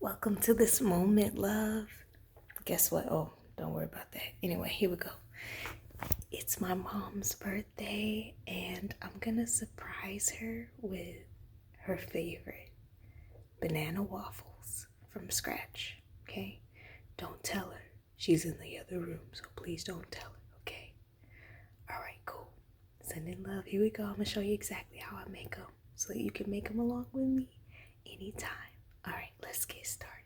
Welcome to this moment, love. Guess what? Oh, don't worry about that. Anyway, here we go. It's my mom's birthday, and I'm gonna surprise her with her favorite banana waffles from scratch, okay? Don't tell her. She's in the other room, so please don't tell her, okay? All right, cool. Sending love. Here we go. I'm gonna show you exactly how I make them so that you can make them along with me anytime. All right, let's get started.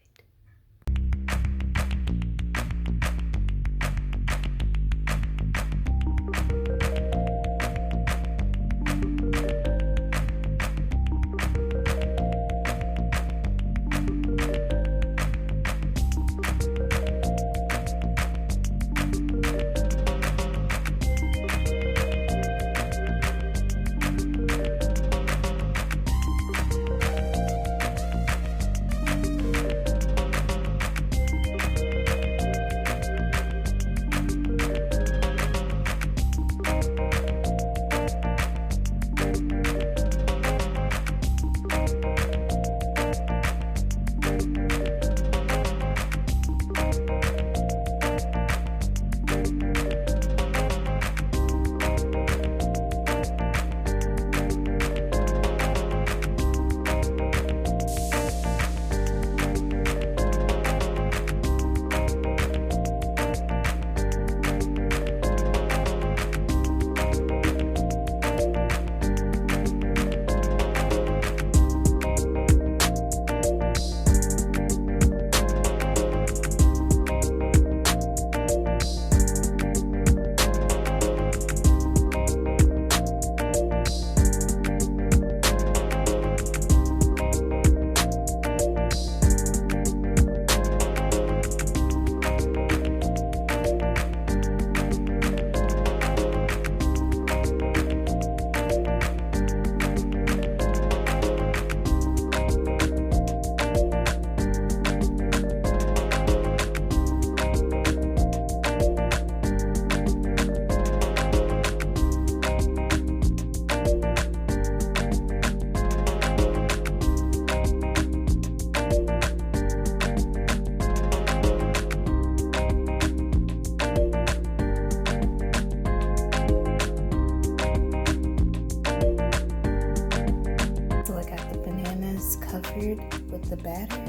Covered with the batter.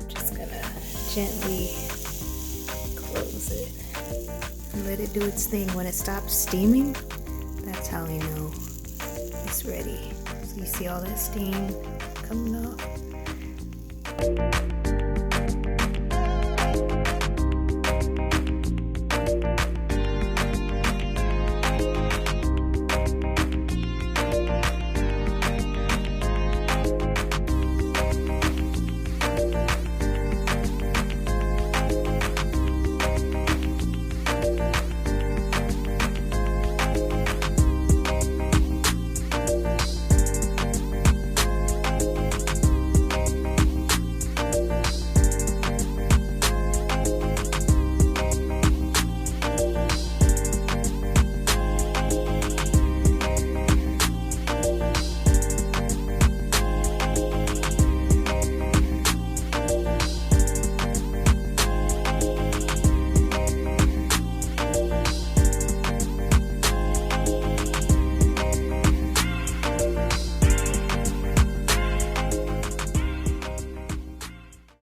Just gonna gently close it and let it do its thing. When it stops steaming, that's how I know it's ready. So you see all that steam coming off.